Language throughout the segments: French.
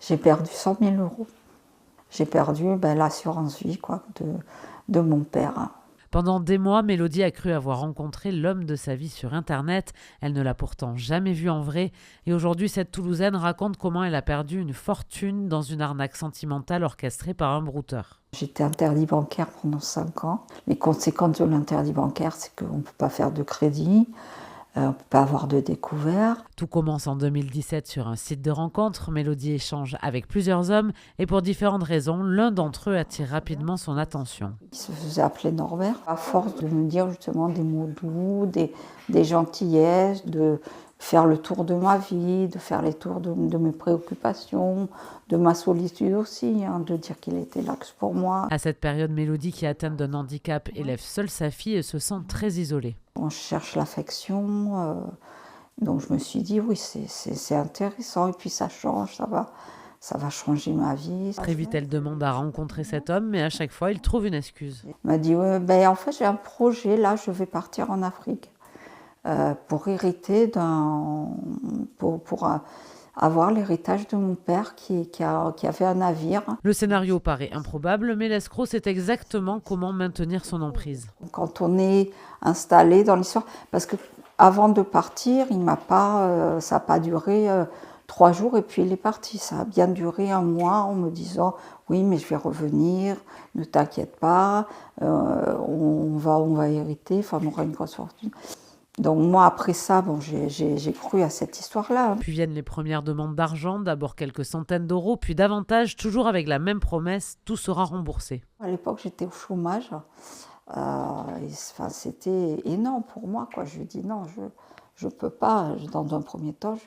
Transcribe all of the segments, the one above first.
J'ai perdu 100 000 euros. J'ai perdu l'assurance vie de mon père. Pendant des mois, Mélodie a cru avoir rencontré l'homme de sa vie sur Internet. Elle ne l'a pourtant jamais vu en vrai. Et aujourd'hui, cette Toulousaine raconte comment elle a perdu une fortune dans une arnaque sentimentale orchestrée par un brouteur. J'étais interdit bancaire pendant 5 ans. Les conséquences de l'interdit bancaire, c'est qu'on ne peut pas faire de crédit, on ne peut pas avoir de découvert. Tout commence en 2017 sur un site de rencontre. Mélodie échange avec plusieurs hommes et pour différentes raisons, l'un d'entre eux attire rapidement son attention. Il se faisait appeler Norbert. À force de me dire justement des mots doux, des gentillesses, de faire le tour de ma vie, de faire les tours de mes préoccupations, de ma solitude aussi, de dire qu'il était là que pour moi. À cette période, Mélodie, qui est atteinte d'un handicap, élève seule sa fille et se sent très isolée. On cherche l'affection, donc je me suis dit oui, c'est intéressant et puis ça change, ça va changer ma vie. Très vite, elle demande à rencontrer cet homme, mais à chaque fois, il trouve une excuse. Il m'a dit en fait j'ai un projet, là je vais partir en Afrique pour hériter pour avoir l'héritage de mon père qui avait un navire. Le scénario paraît improbable, mais l'escroc sait exactement comment maintenir son emprise. Quand on est installé dans l'histoire, parce que avant de partir, ça n'a pas duré 3 jours et puis il est parti. Ça a bien duré 1 mois en me disant oui, mais je vais revenir, ne t'inquiète pas, on va hériter, enfin on aura une grosse fortune. Donc moi, après ça, j'ai cru à cette histoire-là. Puis viennent les premières demandes d'argent, d'abord quelques centaines d'euros, puis davantage, toujours avec la même promesse, tout sera remboursé. À l'époque, j'étais au chômage. C'était énorme pour moi, quoi. Je lui ai dit non, je ne peux pas. Dans un premier temps,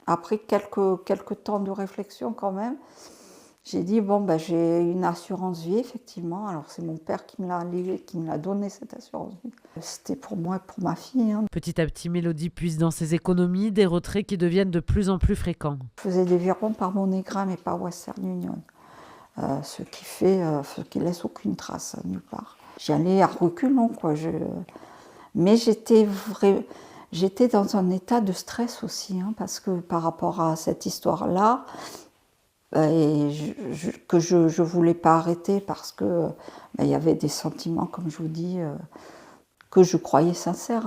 après quelques temps de réflexion quand même, j'ai dit j'ai une assurance vie, effectivement. Alors c'est mon père qui me l'a donné, cette assurance vie. C'était pour moi et pour ma fille. Petit à petit, Mélodie puise dans ses économies, des retraits qui deviennent de plus en plus fréquents. Je faisais des virements par MoneyGram et par Western Union, ce qui laisse aucune trace nulle part. J'y allais à reculons, quoi. Mais j'étais dans un état de stress aussi, parce que par rapport à cette histoire-là, que je ne voulais pas arrêter parce que il y avait des sentiments, comme je vous dis, que je croyais sincères.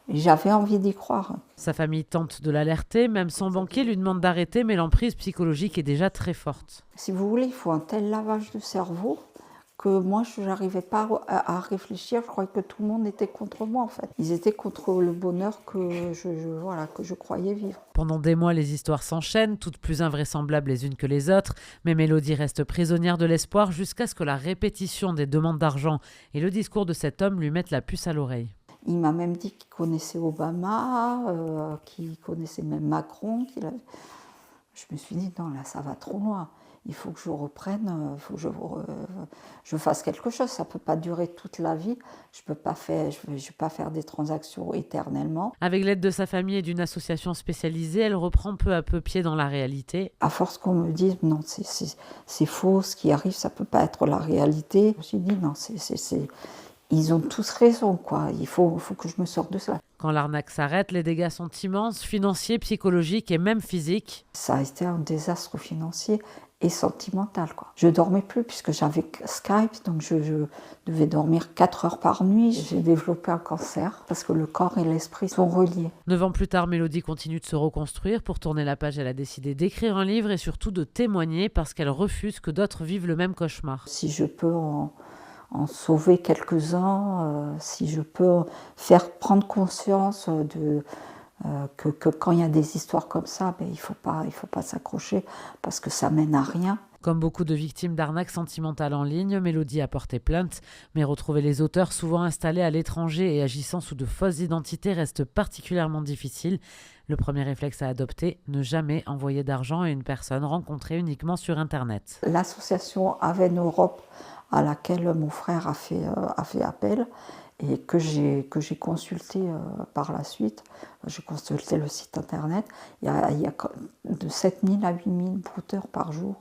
Et j'avais envie d'y croire. Sa famille tente de l'alerter, même son banquier lui demande d'arrêter, mais l'emprise psychologique est déjà très forte. Si vous voulez, il faut un tel lavage de cerveau que moi, je n'arrivais pas à réfléchir. Je croyais que tout le monde était contre moi, en fait. Ils étaient contre le bonheur que je croyais vivre. Pendant des mois, les histoires s'enchaînent, toutes plus invraisemblables les unes que les autres, mais Mélodie reste prisonnière de l'espoir jusqu'à ce que la répétition des demandes d'argent et le discours de cet homme lui mettent la puce à l'oreille. Il m'a même dit qu'il connaissait Obama, qu'il connaissait même Macron. Je me suis dit, non, là, ça va trop loin. Il faut que je reprenne, il faut que je fasse quelque chose. Ça ne peut pas durer toute la vie. Je ne vais pas faire des transactions éternellement. Avec l'aide de sa famille et d'une association spécialisée, elle reprend peu à peu pied dans la réalité. À force qu'on me dise, non, c'est faux, ce qui arrive, ça ne peut pas être la réalité. Je me suis dit, non, ils ont tous raison, quoi. Il faut que je me sorte de ça. Quand l'arnaque s'arrête, les dégâts sont immenses, financiers, psychologiques et même physiques. Ça a été un désastre financier et sentimental, quoi. Je dormais plus puisque j'avais Skype, donc je devais dormir 4 heures par nuit. J'ai développé un cancer parce que le corps et l'esprit sont reliés. 9 ans plus tard, Mélodie continue de se reconstruire. Pour tourner la page, elle a décidé d'écrire un livre et surtout de témoigner parce qu'elle refuse que d'autres vivent le même cauchemar. Si je peux en sauver quelques-uns, si je peux faire prendre conscience que quand il y a des histoires comme ça, il faut pas s'accrocher parce que ça mène à rien. Comme beaucoup de victimes d'arnaques sentimentales en ligne, Mélodie a porté plainte, mais retrouver les auteurs souvent installés à l'étranger et agissant sous de fausses identités reste particulièrement difficile. Le premier réflexe à adopter, ne jamais envoyer d'argent à une personne rencontrée uniquement sur Internet. L'association Aven Europe, à laquelle mon frère a fait appel, et que j'ai consulté par la suite. J'ai consulté le site internet. Il y a de 7 000 à 8 000 brouteurs par jour.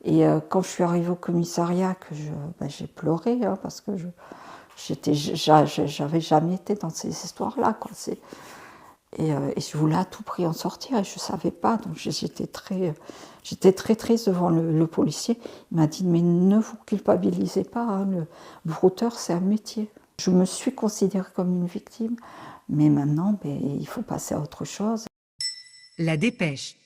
Et quand je suis arrivée au commissariat, j'ai pleuré parce que j'avais jamais été dans ces histoires-là, quoi. Et je voulais à tout prix en sortir et je ne savais pas. Donc j'étais très triste devant le policier. Il m'a dit, mais ne vous culpabilisez pas, hein, le brouteur, c'est un métier. Je me suis considérée comme une victime, mais maintenant, il faut passer à autre chose. La Dépêche.